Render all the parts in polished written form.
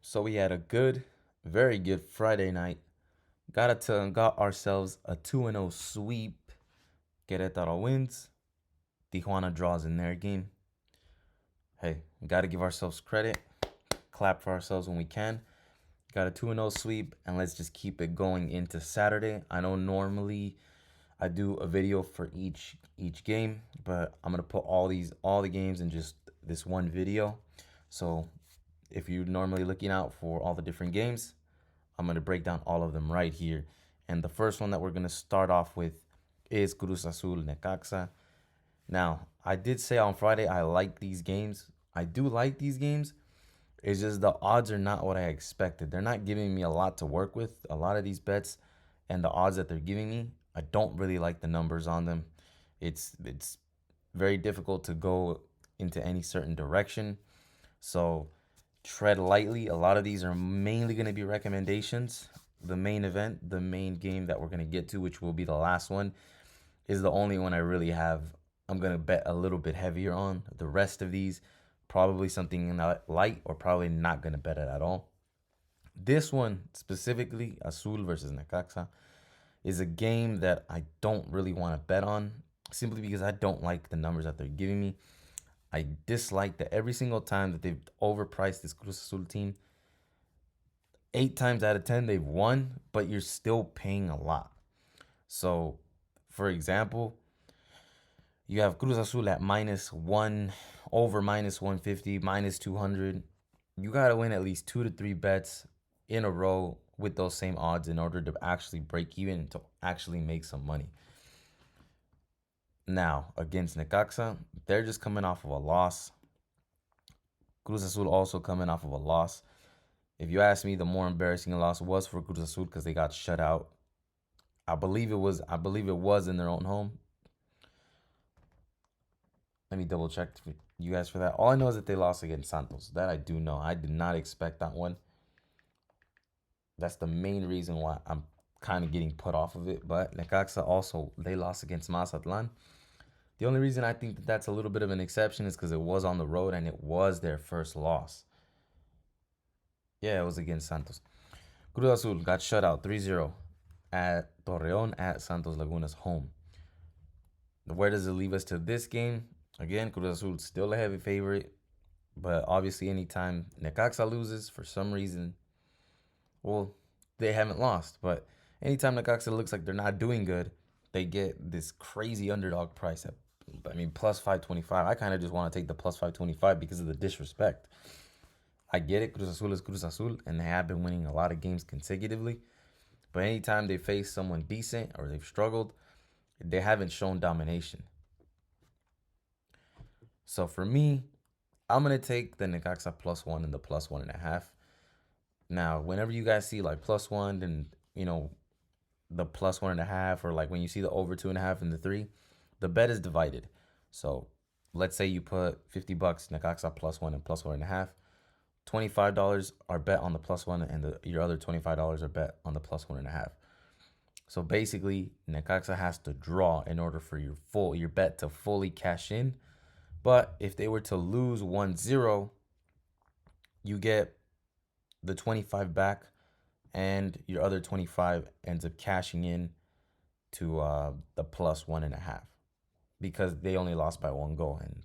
So we had a very good Friday night. Got ourselves a 2-0 sweep. Querétaro wins. Tijuana draws in their game. Hey, we got to give ourselves credit. Clap for ourselves when we can. Got a 2-0 sweep, and let's just keep it going into Saturday. I know normally I do a video for each game, but I'm gonna put all the games in just this one video. So if you're normally looking out for all the different games, I'm going to break down all of them right here. And the first one that we're going to start off with is Cruz Azul Necaxa. Now, I did say on Friday I like these games. I do like these games. It's just the odds are not what I expected. They're not giving me a lot to work with. A lot of these bets and the odds that they're giving me, I don't really like the numbers on them. It's very difficult to go into any certain direction. So tread lightly. A lot of these are mainly going to be recommendations. The main event, the main game that we're going to get to, which will be the last one, is the only one I really have. I'm going to bet a little bit heavier on. The rest of these, probably something light or probably not going to bet it at all. This one specifically, Azul versus Necaxa, is a game that I don't really want to bet on simply because I don't like the numbers that they're giving me. I dislike that every single time that they've overpriced this Cruz Azul team, 8 times out of 10 they've won, but you're still paying a lot. So, for example, you have Cruz Azul at -1, over -150, -200. You got to win at least 2 to 3 bets in a row with those same odds in order to actually break even, to actually make some money. Now, against Necaxa, they're just coming off of a loss. Cruz Azul also coming off of a loss. If you ask me, the more embarrassing loss was for Cruz Azul because they got shut out. I believe it was in their own home. Let me double check you guys for that. All I know is that they lost against Santos. That I do know. I did not expect that one. That's the main reason why I'm kind of getting put off of it. But Necaxa also, they lost against Mazatlan. The only reason I think that that's a little bit of an exception is because it was on the road and it was their first loss. Yeah, it was against Santos. Cruz Azul got shut out 3-0 at Torreon at Santos Laguna's home. Where does it leave us to this game? Again, Cruz Azul still a heavy favorite, but obviously anytime Necaxa loses for some reason, well, they haven't lost, but anytime Necaxa looks like they're not doing good, they get this crazy underdog price at, I mean, plus 525. I kind of just want to take the plus 525 because of the disrespect. I get it, Cruz Azul is Cruz Azul, and they have been winning a lot of games consecutively. But anytime they face someone decent or they've struggled, they haven't shown domination. So for me, I'm gonna take the Necaxa +1 and the +1.5. Now, whenever you guys see like +1, then the +1.5, or like when you see the over 2.5 and the 3, the bet is divided. So let's say you put $50 Necaxa +1 and +1.5. $25 are bet on the +1, and your other $25 are bet on the +1.5. So basically, Necaxa has to draw in order for your bet to fully cash in. But if they were to lose 1-0, you get the 25 back, and your other 25 ends up cashing in to the +1.5 because they only lost by 1 goal, and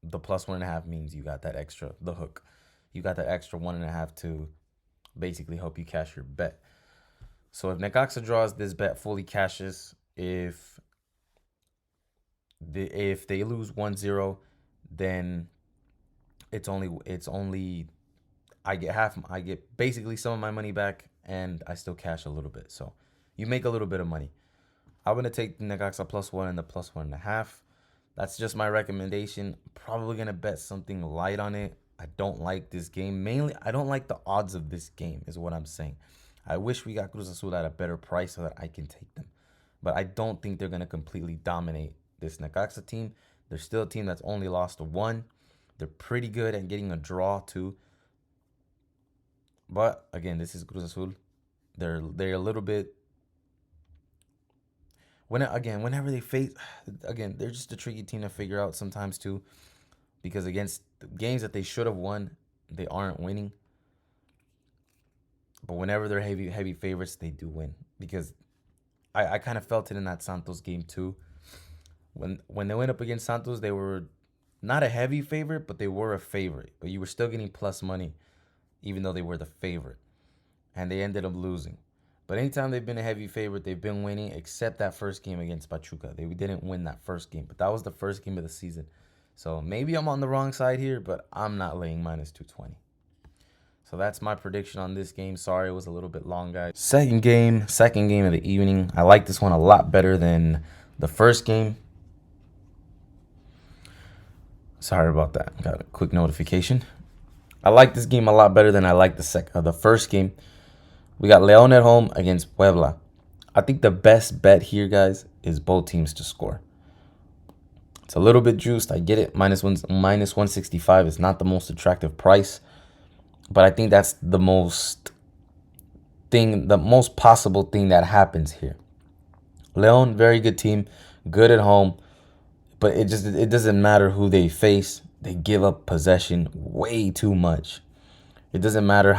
the +1.5 means you got that extra, the hook. You got that extra 1.5 to basically help you cash your bet. So if Necaxa draws, this bet fully cashes. If they lose 1-0, then it's only I get basically some of my money back, and I still cash a little bit. So you make a little bit of money. I'm gonna take the Necaxa +1 and the +1.5. That's just my recommendation. Probably gonna bet something light on it. I don't like this game. Mainly, I don't like the odds of this game, is what I'm saying. I wish we got Cruz Azul at a better price so that I can take them. But I don't think they're gonna completely dominate this Necaxa team. They're still a team that's only lost to one. They're pretty good at getting a draw too. But again, this is Cruz Azul. They're a little bit whenever they face, again, they're just a tricky team to figure out sometimes too, because against the games that they should have won, they aren't winning. But whenever they're heavy favorites, they do win. Because I kind of felt it in that Santos game too. When they went up against Santos, they were not a heavy favorite, but they were a favorite. But you were still getting plus money, even though they were the favorite. And they ended up losing. But anytime they've been a heavy favorite, they've been winning, except that first game against Pachuca. They didn't win that first game, but that was the first game of the season. So maybe I'm on the wrong side here, but I'm not laying minus 220. So that's my prediction on this game. Sorry, it was a little bit long, guys. Second game of the evening. I like this one a lot better than the first game. Sorry about that. Got a quick notification. I like this game a lot better than I like the first game. We got León at home against Puebla. I think the best bet here, guys, is both teams to score. It's a little bit juiced. I get it. Minus 165 is not the most attractive price. But I think that's the most possible thing that happens here. León, very good team, good at home, but it doesn't matter who they face. They give up possession way too much. It doesn't matter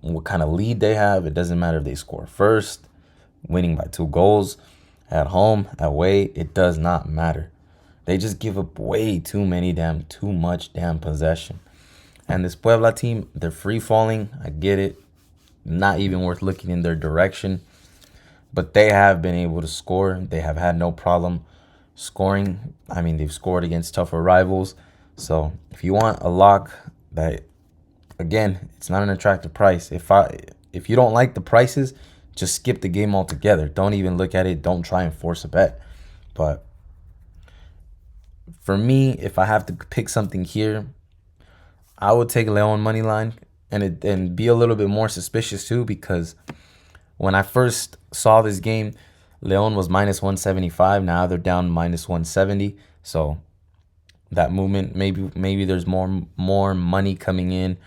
what kind of lead they have. It doesn't matter if they score first, winning by 2 goals, at home, away. It does not matter. They just give up way too much possession. And this Puebla team, they're free falling. I get it. Not even worth looking in their direction. But they have been able to score. They have had no problem scoring. I mean, they've scored against tougher rivals. So if you want a lock that, again, it's not an attractive price. If you don't like the prices, just skip the game altogether. Don't even look at it. Don't try and force a bet. But for me, if I have to pick something here, I would take León money line and be a little bit more suspicious too, because when I first saw this game, León was minus 175. Now they're down minus 170. So that movement, maybe there's more money coming in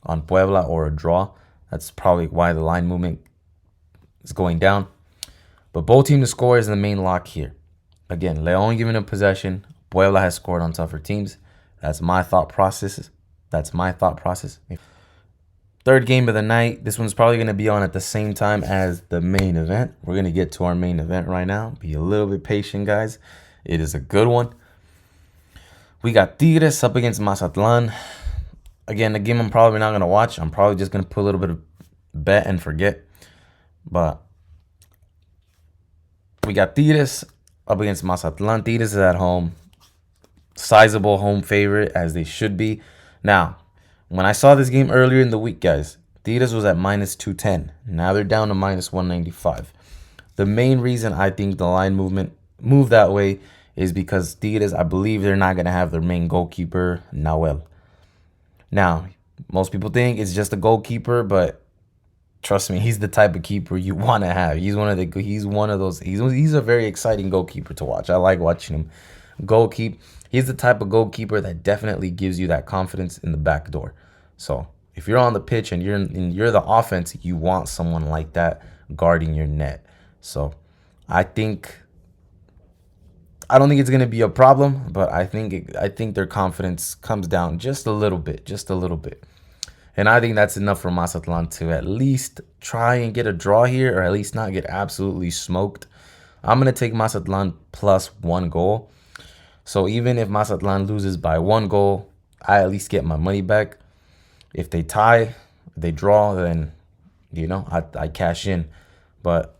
on Puebla or a draw. That's probably why the line movement is going down. But both teams to score is the main lock here. Again, León giving up possession. Puebla has scored on tougher teams. That's my thought process. Third game of the night. This one's probably going to be on at the same time as the main event. We're going to get to our main event right now. Be a little bit patient, guys. It is a good one. We got Tigres up against Mazatlan. Again, the game I'm probably not going to watch. I'm probably just going to put a little bit of bet and forget. But we got Tigres up against Mazatlan. Tigres is at home. Sizable home favorite, as they should be. Now, when I saw this game earlier in the week, guys, Tigres was at minus 210. Now they're down to minus 195. The main reason I think the line moved that way is because Tigres, I believe they're not going to have their main goalkeeper, Nahuel. Now, most people think it's just a goalkeeper, but trust me, he's the type of keeper you want to have. He's a very exciting goalkeeper to watch. I like watching him goalkeep. He's the type of goalkeeper that definitely gives you that confidence in the back door. So if you're on the pitch and you're the offense, you want someone like that guarding your net. So I don't think it's going to be a problem, but I think their confidence comes down just a little bit. And I think that's enough for Mazatlan to at least try and get a draw here, or at least not get absolutely smoked. I'm going to take Mazatlan plus 1 goal. So even if Mazatlan loses by 1 goal, I at least get my money back. If they tie, they draw, then, I cash in. But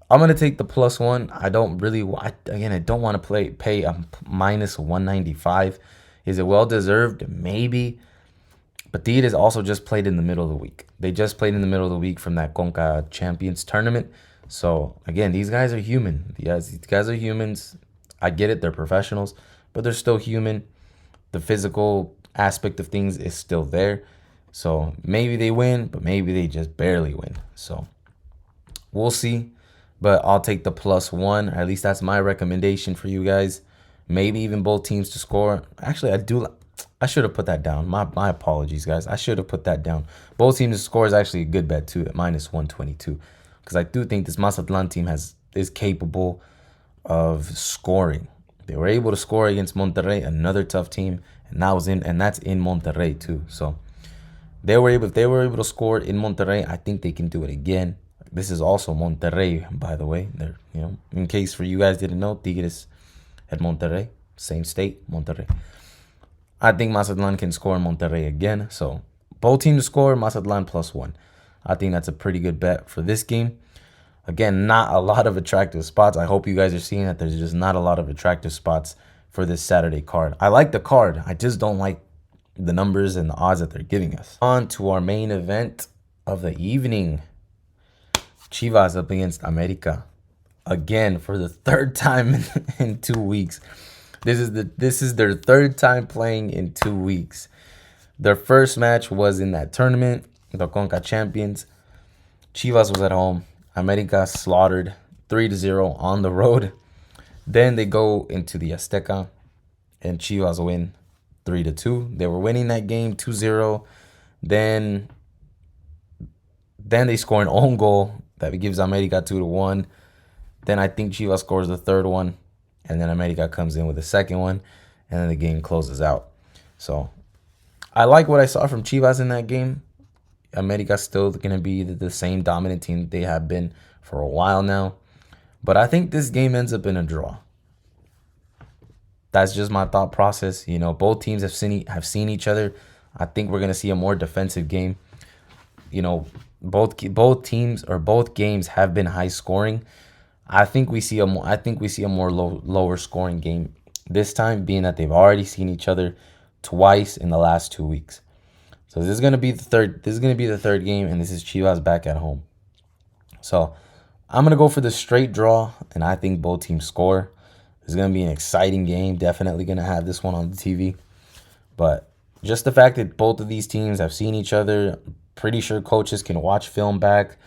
I'm going to take the plus 1. I don't want to pay a minus 195. Is it well-deserved? Maybe. But Tigres also just played in the middle of the week. They just played in the middle of the week from that Conca Champions tournament. So, again, these guys are human. These guys are humans. I get it. They're professionals, but they're still human. The physical aspect of things is still there. So maybe they win, but maybe they just barely win. So we'll see. But I'll take the plus 1. Or at least that's my recommendation for you guys. Maybe even both teams to score. Actually, I should have put that down. My apologies, guys. I should have put that down. Both teams to score is actually a good bet too at minus 122. Because I do think this Mazatlan team is capable of scoring. They were able to score against Monterrey, another tough team, and that's in Monterrey too. So If they were able to score in Monterrey, I think they can do it again. This is also Monterrey, by the way. They're, in case for you guys didn't know, Tigres at Monterrey, same state, Monterrey. I think Mazatlan can score in Monterrey again. So both teams score, Mazatlan +1. I think that's a pretty good bet for this game. Again, not a lot of attractive spots. I hope you guys are seeing that there's just not a lot of attractive spots for this Saturday card. I like the card. I just don't like the numbers and the odds that they're giving us. On to our main event of the evening. Chivas up against America. Again, for the third time in 2 weeks. This is their third time playing in 2 weeks. Their first match was in that tournament, the Conca Champions. Chivas was at home. America slaughtered 3-0 on the road. Then they go into the Azteca, and Chivas win 3-2. They were winning that game 2-0. Then they score an own goal that gives America 2-1. Then I think Chivas scores the third one, and then America comes in with the second one, and then the game closes out. So I like what I saw from Chivas in that game. America's still going to be the same dominant team they have been for a while now. But I think this game ends up in a draw. That's just my thought process. Both teams have seen each other. I think we're going to see a more defensive game. Both teams or both games have been high scoring. I think we see a more lower scoring game this time, being that they've already seen each other twice in the last 2 weeks. So this is gonna be the third. This is gonna be the third game, and this is Chivas back at home. So I'm gonna go for the straight draw, and I think both teams score. It's gonna be an exciting game. Definitely gonna have this one on the TV. But just the fact that both of these teams have seen each other, pretty sure coaches can watch film back.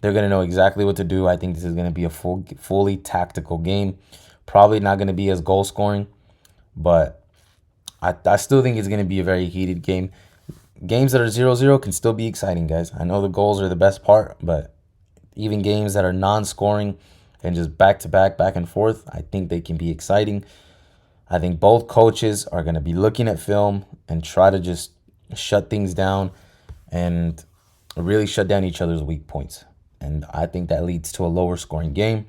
They're going to know exactly what to do. I think this is going to be a fully tactical game. Probably not going to be as goal scoring, but I still think it's going to be a very heated game. Games that are 0-0 can still be exciting, guys. I know the goals are the best part, but even games that are non-scoring and just back-to-back, back and forth, I think they can be exciting. I think both coaches are going to be looking at film and try to just shut things down and really shut down each other's weak points. And I think that leads to a lower scoring game.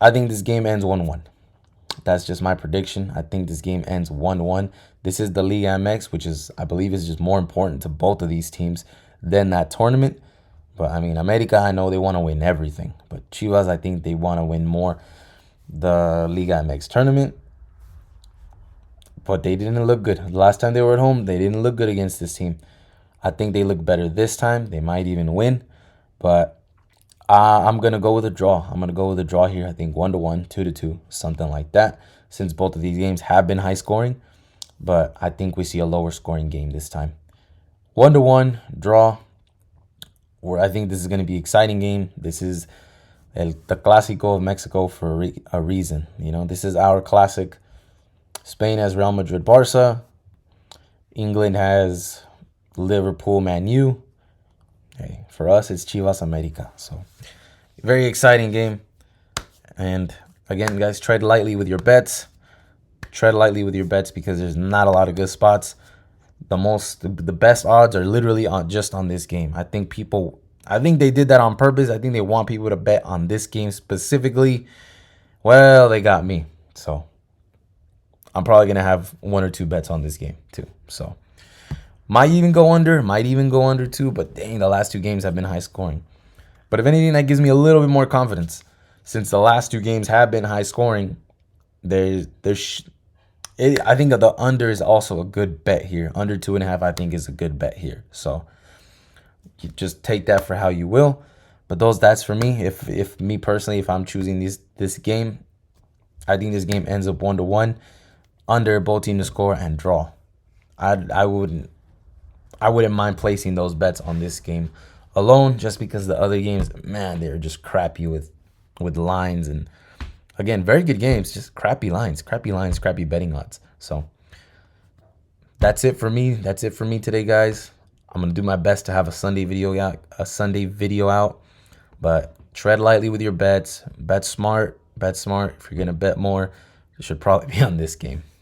I think this game ends 1-1. That's just my prediction. I think this game ends 1-1. This is the Liga MX, which I believe is just more important to both of these teams than that tournament. But I mean, America, I know they want to win everything. But Chivas, I think they want to win more the Liga MX tournament. But they didn't look good. The last time they were at home, they didn't look good against this team. I think they look better this time. They might even win. But I'm going to go with a draw. I'm going to go with a draw here. I think 1-1, 2-2, something like that. Since both of these games have been high scoring. But I think we see a lower scoring game this time. 1-1, draw. Where I think this is going to be an exciting game. This is the Clásico of Mexico for a reason. This is our classic. Spain has Real Madrid, Barca. England has Liverpool, Man U. Hey, for us, it's Chivas America. So, very exciting game. And again, guys, tread lightly with your bets. Tread lightly with your bets because there's not a lot of good spots. The best odds are literally just on this game. I think they did that on purpose. I think they want people to bet on this game specifically. Well, they got me. So, I'm probably going to have 1 or 2 bets on this game too. So, might even go under too, but dang, the last 2 games have been high scoring. But if anything, that gives me a little bit more confidence. Since the last 2 games have been high scoring, I think that the under is also a good bet here. Under 2.5, I think, is a good bet here. So you just take that for how you will. But that's for me. If me personally, if I'm choosing this game, I think this game ends up 1-1. Under, both teams to score, and draw. I wouldn't mind placing those bets on this game alone, just because the other games, man, they're just crappy with lines, and again, very good games, just crappy lines, crappy betting odds. So that's it for me. That's it for me today, guys. I'm gonna do my best to have a Sunday video out, but tread lightly with your bets. Bet smart. If you're gonna bet more, you should probably be on this game.